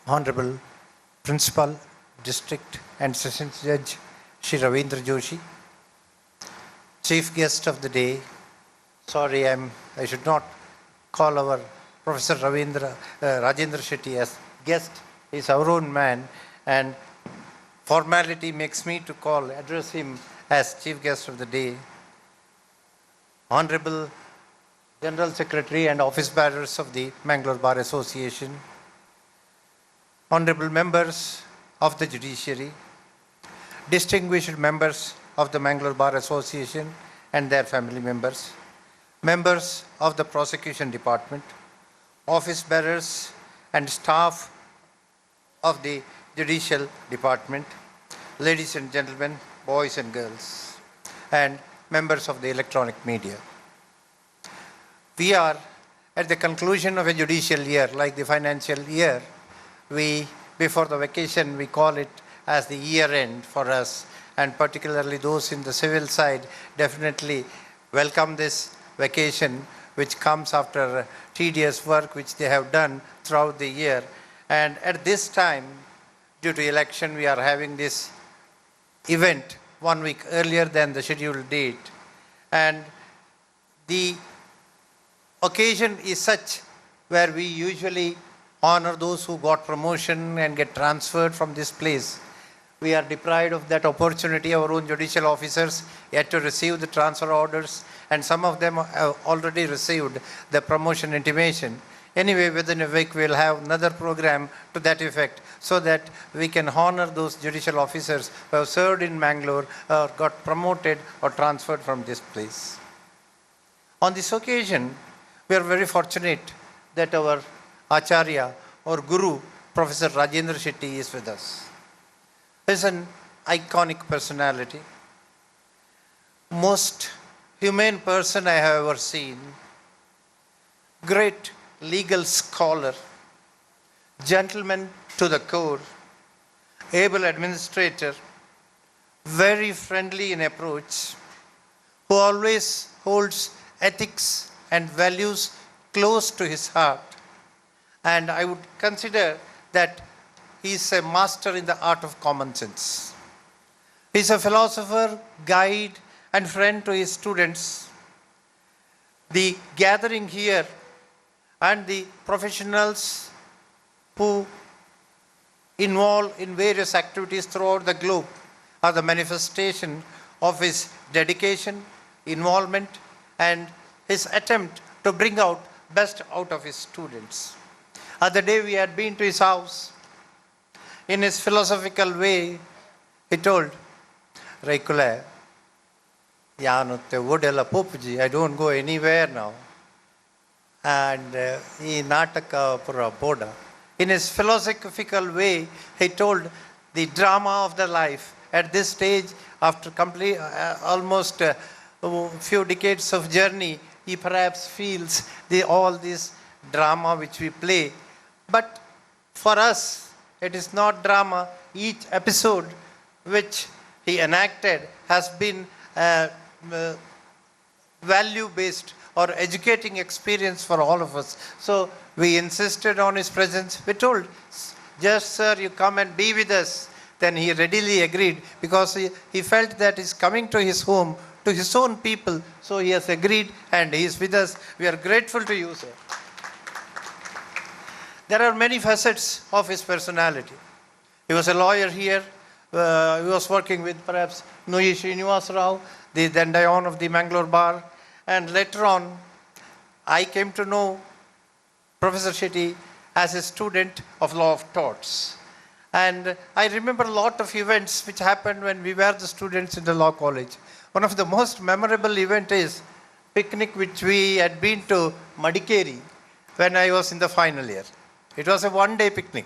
Honorable Principal, District and Sessions Judge Shri Ravindra Joshi, Chief Guest of the day. Sorry, I should not call our Professor Rajendra Shetty as guest. He is our own man, and formality makes me to address him as Chief Guest of the day. Honorable General Secretary and Office Bearers of the Mangalore Bar Association, Honorable Members of the Judiciary, distinguished members of the Mangalore Bar Association and their family members, members of the Prosecution Department, office bearers and staff of the Judicial Department, ladies and gentlemen, boys and girls, and members of the electronic media. We are at the conclusion of a judicial year, like the financial year. Before the vacation, we call it as the year end for us, and particularly those in the civil side definitely welcome this vacation, which comes after tedious work which they have done throughout the year. And at this time, due to election, we are having this event 1 week earlier than the scheduled date. And the occasion is such where we usually honor those who got promotion and get transferred from this place. We are deprived of that opportunity. Our own judicial officers yet to receive the transfer orders, and some of them have already received the promotion intimation. Anyway, within a week we will have another program to that effect, so that we can honor those judicial officers who have served in Mangalore or got promoted or transferred from this place. On this occasion, we are very fortunate that our Acharya or Guru, Professor Rajendra Shetty, is with us. He is an iconic personality, most humane person I have ever seen, great legal scholar, gentleman to the core, able administrator, very friendly in approach, who always holds ethics and values close to his heart. And I would consider that he is a master in the art of common sense. He is a philosopher, guide, and friend to his students. The gathering here and the professionals who involve in various activities throughout the globe are the manifestation of his dedication, involvement, and his attempt to bring out best out of his students. Other day we had been to his house. In his philosophical way, he told, Raikule, I don't go anywhere now. And he nataka pura boda. In his philosophical way, he told the drama of the life. At this stage, after almost a few decades of journey, he perhaps feels all this drama which we play. But for us, it is not drama. Each episode which he enacted has been value-based or educating experience for all of us. So we insisted on his presence. We told, just sir, you come and be with us. Then he readily agreed, because he felt that he's coming to his home, to his own people. So he has agreed and he is with us. We are grateful to you, sir. There are many facets of his personality. He was a lawyer here. He was working with perhaps Nui Srinivas Rao, the then Dion of the Mangalore Bar. And later on, I came to know Professor Shetty as a student of law of torts. And I remember a lot of events which happened when we were the students in the law college. One of the most memorable events is picnic which we had been to Madikeri when I was in the final year. It was a one-day picnic.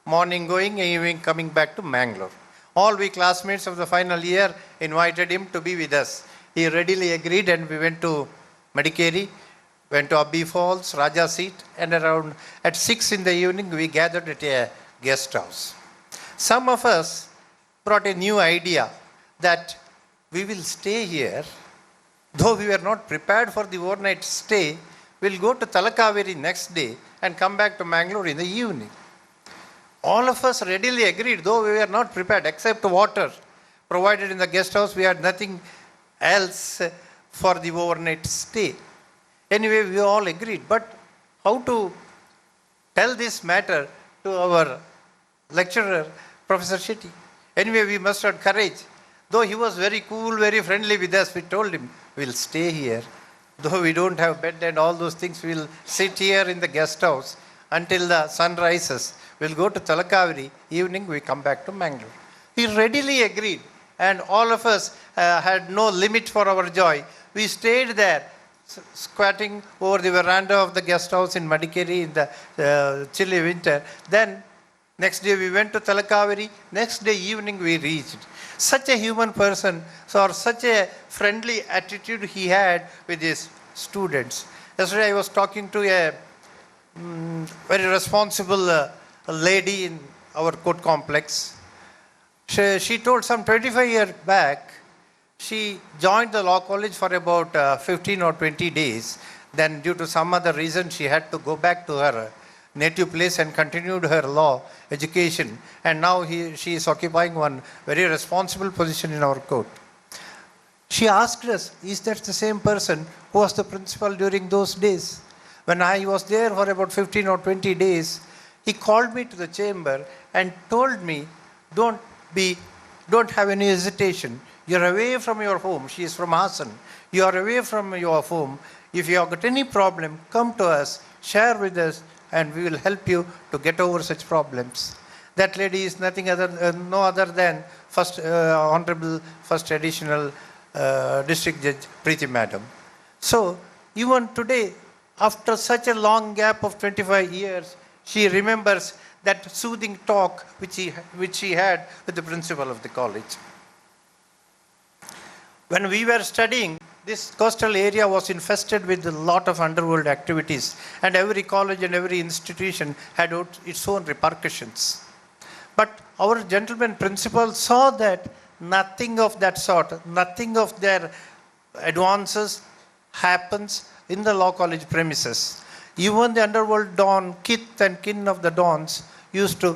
Morning going, evening coming back to Mangalore. All we classmates of the final year invited him to be with us. He readily agreed, and we went to Madikeri, went to Abbey Falls, Raja Seat, and around at 6 in the evening we gathered at a guest house. Some of us brought a new idea that we will stay here, though we were not prepared for the overnight stay. We'll go to Talakaveri next day and come back to Mangalore in the evening. All of us readily agreed, though we were not prepared, except water provided in the guest house. We had nothing else for the overnight stay. Anyway, we all agreed. But how to tell this matter to our lecturer, Professor Shetty? Anyway, we mustered courage. Though he was very cool, very friendly with us, we told him, we'll stay here. Though we don't have bed and all those things, we'll sit here in the guest house until the sun rises. We'll go to Talakaveri. Evening, we come back to Mangalore. He readily agreed. And all of us had no limit for our joy. We stayed there, squatting over the veranda of the guest house in Madikeri in the chilly winter. Then, next day we went to Talakaveri. Next day evening we reached. Such a human person, or such a friendly attitude he had with his students. Yesterday I was talking to a very responsible lady in our court complex. She told some 25 years back, she joined the law college for about 15 or 20 days. Then due to some other reason, she had to go back to her native place and continued her law education. And now she is occupying one very responsible position in our court. She asked us, is that the same person who was the principal during those days? When I was there for about 15 or 20 days, he called me to the chamber and told me, don't have any hesitation. You're away from your home. She is from Hassan. You are away from your home. If you have got any problem, come to us, share with us, and we will help you to get over such problems. That lady is nothing no other than Honorable First Additional District Judge Preeti Madam. So even today, after such a long gap of 25 years, she remembers that soothing talk which she had with the principal of the college. When we were studying, this coastal area was infested with a lot of underworld activities, and every college and every institution had its own repercussions. But our gentleman principal saw that nothing of that sort, nothing of their advances happens in the law college premises. Even the underworld don, kith and kin of the dons, used to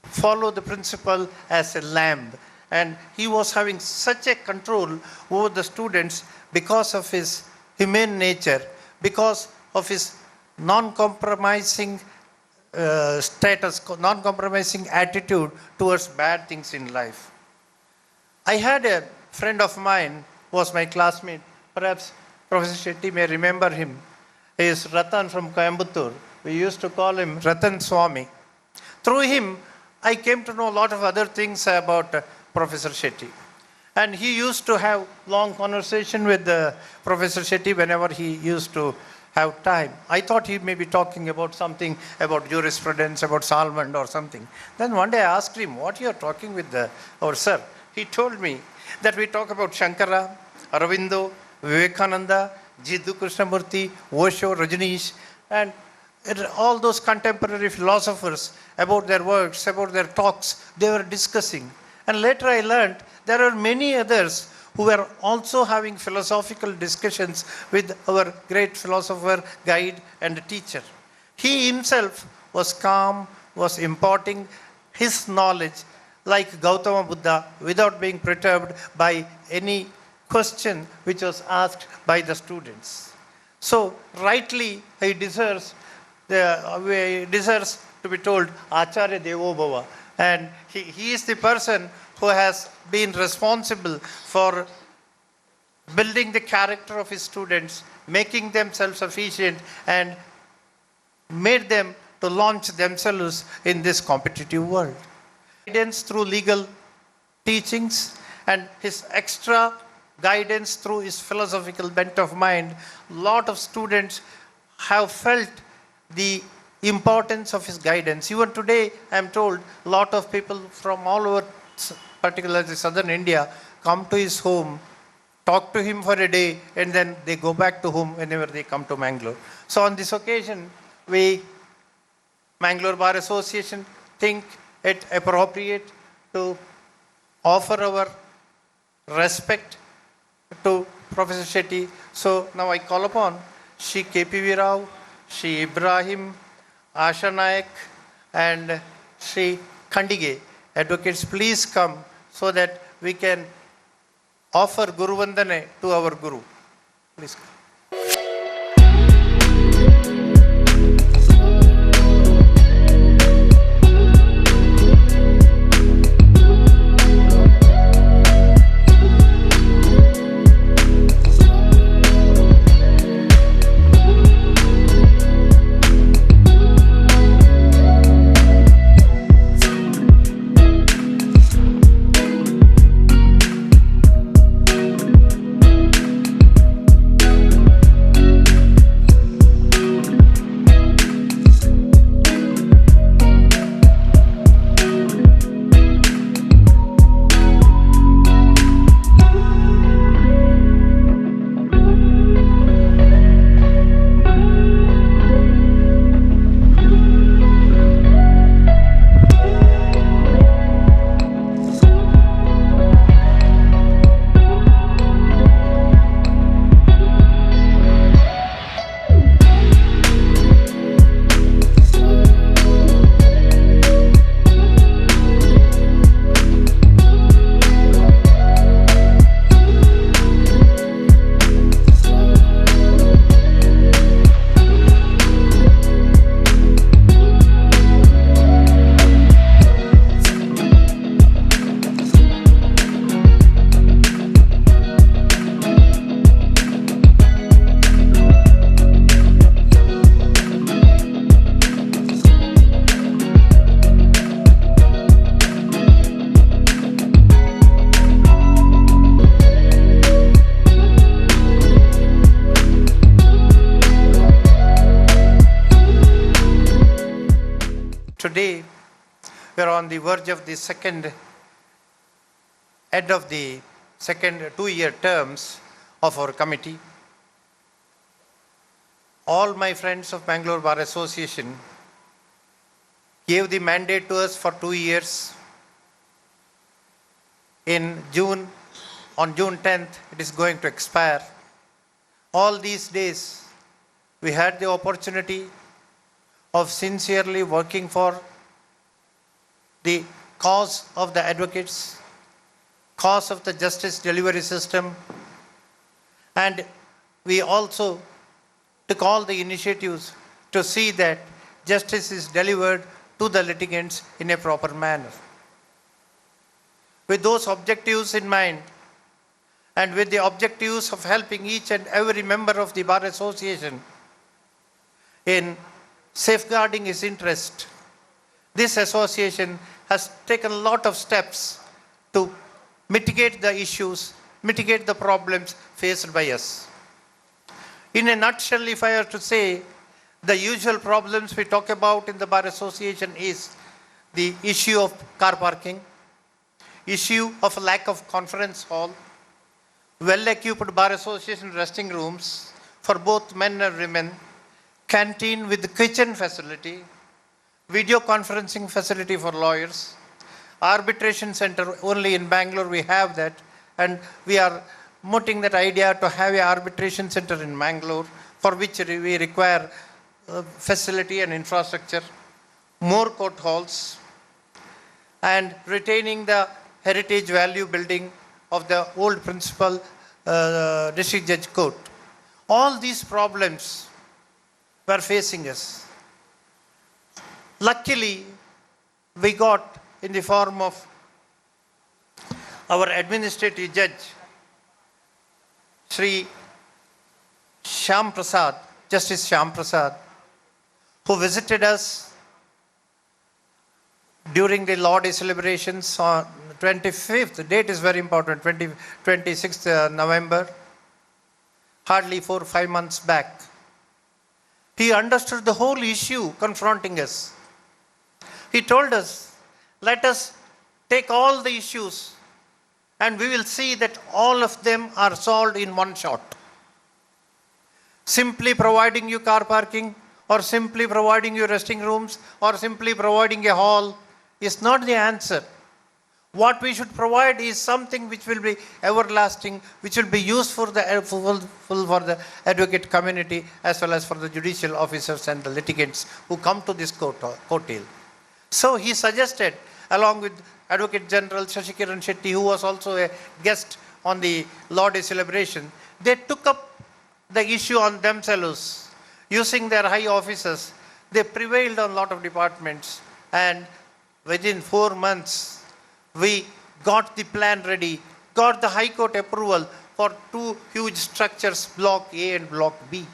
follow the principal as a lamb. And he was having such a control over the students because of his humane nature, because of his non-compromising status, non-compromising attitude towards bad things in life. I had a friend of mine who was my classmate. Perhaps Professor Shetty may remember him. He is Ratan from Coimbatore. We used to call him Ratan Swami. Through him, I came to know a lot of other things about Professor Shetty. And he used to have long conversation with Professor Shetty whenever he used to have time. I thought he may be talking about something about jurisprudence, about Salmond or something. Then one day I asked him, what you are talking with our sir? He told me that we talk about Shankara, Aravindo, Vivekananda, Jiddu Krishnamurti, Osho, Rajneesh, and all those contemporary philosophers, about their works, about their talks, they were discussing. And later I learned there are many others who were also having philosophical discussions with our great philosopher, guide, and teacher. He himself was calm, was imparting his knowledge like Gautama Buddha without being perturbed by any question which was asked by the students. So rightly he deserves to be told Acharya Devo Bhava. And he is the person who has been responsible for building the character of his students, making them self-sufficient, and made them to launch themselves in this competitive world. Guidance through legal teachings and his extra guidance through his philosophical bent of mind, a lot of students have felt the importance of his guidance. Even today, I am told, a lot of people from all over, particularly southern India, come to his home, talk to him for a day, and then they go back to home whenever they come to Mangalore. So on this occasion, we, Mangalore Bar Association, think it appropriate to offer our respect to Professor Shetty. So now I call upon Shri KPV Rao, Shri Ibrahim, Asha Naik, and Sri Khandige. Advocates, please come so that we can offer Guru Vandane to our Guru. Please come. Today, we are on the verge of the end of the second 2-year terms of our committee. All my friends of Mangalore Bar Association gave the mandate to us for 2 years. On June 10th, it is going to expire. All these days, we had the opportunity of sincerely working for the cause of the advocates, cause of the justice delivery system, and we also took all the initiatives to see that justice is delivered to the litigants in a proper manner. With those objectives in mind, and with the objectives of helping each and every member of the Bar Association in safeguarding his interest, this association has taken a lot of steps to mitigate the issues, mitigate the problems faced by us. In a nutshell, if I were to say, the usual problems we talk about in the Bar Association is the issue of car parking, issue of lack of conference hall, well-equipped Bar Association resting rooms for both men and women, canteen with kitchen facility, video conferencing facility for lawyers, arbitration center. Only in Bangalore we have that, and we are mooting that idea to have an arbitration center in Mangalore, for which we require facility and infrastructure, more court halls, and retaining the heritage value building of the old principal district judge court. All these problems were facing us. Luckily, we got in the form of our administrative judge, Sri Shyam Prasad, Justice Shyam Prasad, who visited us during the Law Day celebrations on 25th, the date is very important, 26th November, hardly 4 or 5 months back. He understood the whole issue confronting us. He told us, let us take all the issues and we will see that all of them are solved in one shot. Simply providing you car parking, or simply providing you resting rooms, or simply providing a hall is not the answer. What we should provide is something which will be everlasting, which will be useful for the advocate community as well as for the judicial officers and the litigants who come to this court hill. So he suggested, along with Advocate General Shetty, who was also a guest on the Law Day celebration, they took up the issue on themselves. Using their high offices, they prevailed on a lot of departments, and within 4 months, we got the plan ready, got the High Court approval for 2 huge structures, Block A and Block B.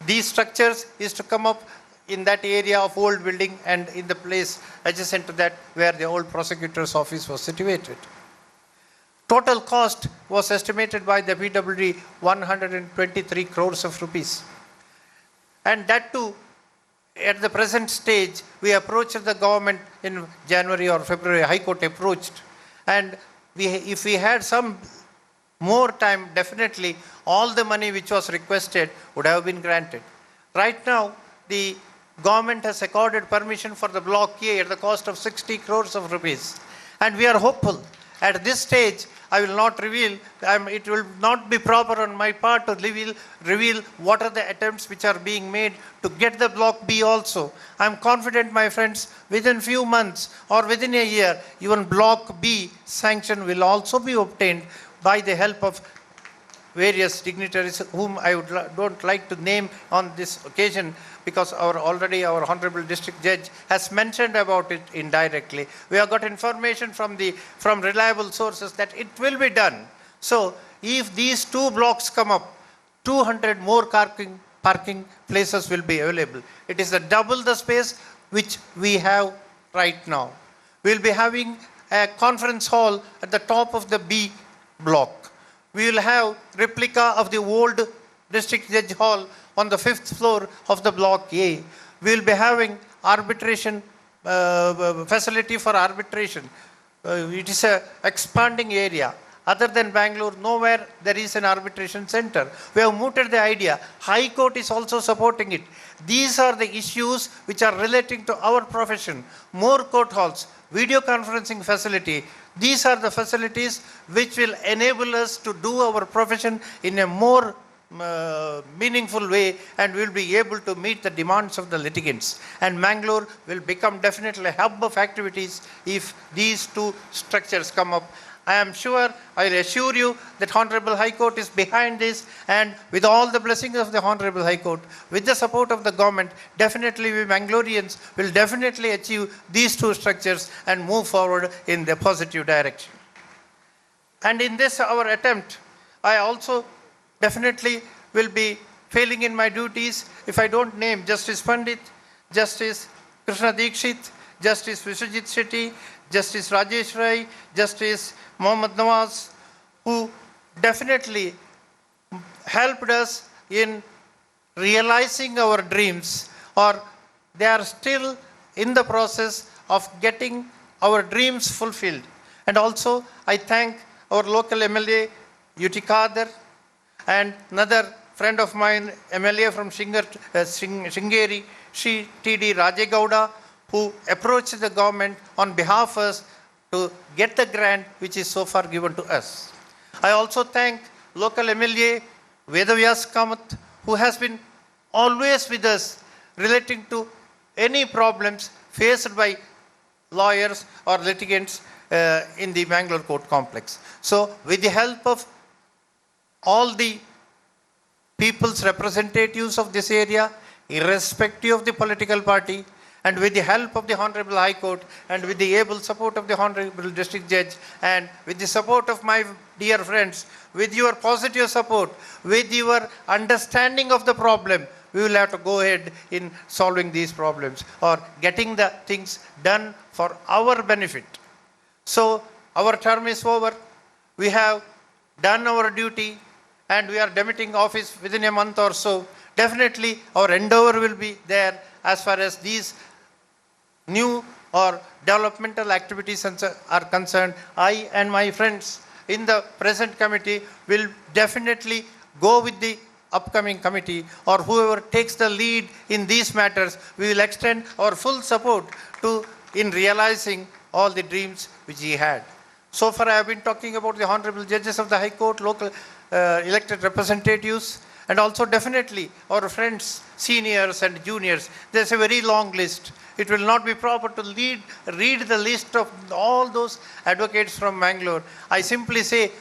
These structures is to come up in that area of old building and in the place adjacent to that where the old prosecutor's office was situated. Total cost was estimated by the PWD 123 crores of rupees. And that too, at the present stage, we approached the government in January or February, High Court approached. And if we had some more time, definitely all the money which was requested would have been granted. Right now, the government has accorded permission for the Block A at the cost of 60 crores of rupees. And we are hopeful. At this stage, I will not reveal, it will not be proper on my part to reveal what are the attempts which are being made to get the Block B also. I am confident, my friends, within few months or within a year, even Block B sanction will also be obtained by the help of various dignitaries whom I don't like to name on this occasion, because our Honorable District Judge has mentioned about it indirectly. We have got information from reliable sources that it will be done. So if these 2 blocks come up, 200 more parking places will be available. It is double the space which we have right now. We will be having a conference hall at the top of the B block. We will have replica of the old District Judge Hall on the 5th floor of the Block A. We will be having arbitration facility for arbitration. It is an expanding area. Other than Bangalore, nowhere there is an arbitration center. We have mooted the idea. High Court is also supporting it. These are the issues which are relating to our profession. More court halls, video conferencing facility. These are the facilities which will enable us to do our profession in a more meaningful way, and we will be able to meet the demands of the litigants. And Mangalore will become definitely a hub of activities if these 2 structures come up. I am sure, I assure you that Honorable High Court is behind this, and with all the blessings of the Honorable High Court, with the support of the government, definitely we Mangaloreans will definitely achieve these 2 structures and move forward in the positive direction. And in this our attempt, I also definitely will be failing in my duties if I don't name Justice Pandit, Justice Krishna Dikshit, Justice Vishwajit Shetty, Justice Rajesh Rai, Justice Mohammad Nawaz, who definitely helped us in realizing our dreams, or they are still in the process of getting our dreams fulfilled. And also, I thank our local MLA, Uti Kader, and another friend of mine, MLA from Shringeri, Shri T.D. Rajegowda, who approached the government on behalf of us to get the grant which is so far given to us. I also thank local MLA Vedavyas Kamath, who has been always with us relating to any problems faced by lawyers or litigants in the Mangalore court complex. So with the help of all the people's representatives of this area, irrespective of the political party, and with the help of the Honorable High Court, and with the able support of the Honorable District Judge, and with the support of my dear friends, with your positive support, with your understanding of the problem, we will have to go ahead in solving these problems or getting the things done for our benefit. So our term is over. We have done our duty, and we are demitting office within a month or so. Definitely our endeavor will be there as far as these new or developmental activities are concerned. I and my friends in the present committee will definitely go with the upcoming committee, or whoever takes the lead in these matters. We will extend our full support in realizing all the dreams which he had. So far I have been talking about the Honorable Judges of the High Court, local elected representatives, and also definitely our friends, seniors and juniors. There's a very long list. it will not be proper to read the list of all those advocates from Mangalore. I simply say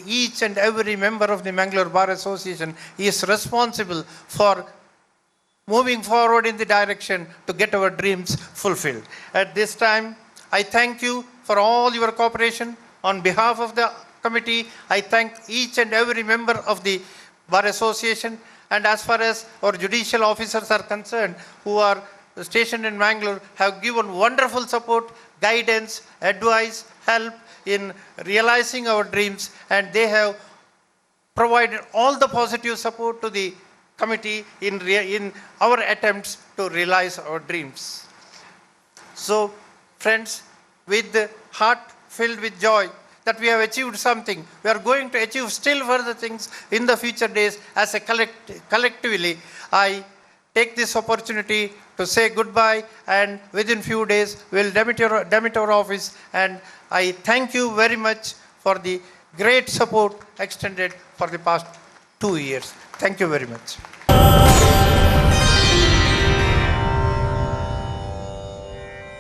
each and every member of the Mangalore Bar Association is responsible for moving forward in the direction to get our dreams fulfilled. At this time, I thank you for all your cooperation. On behalf of the committee, I thank each and every member of the Bar Association. And as far as our judicial officers are concerned, who are stationed in Mangalore, have given wonderful support, guidance, advice, help in realizing our dreams, and they have provided all the positive support to the committee in our attempts to realize our dreams. So, friends, with the heart filled with joy that we have achieved something, we are going to achieve still further things in the future days as a collectively. I take this opportunity to say goodbye, and within few days we will demit our office, and I thank you very much for the great support extended for the past 2 years. Thank you very much.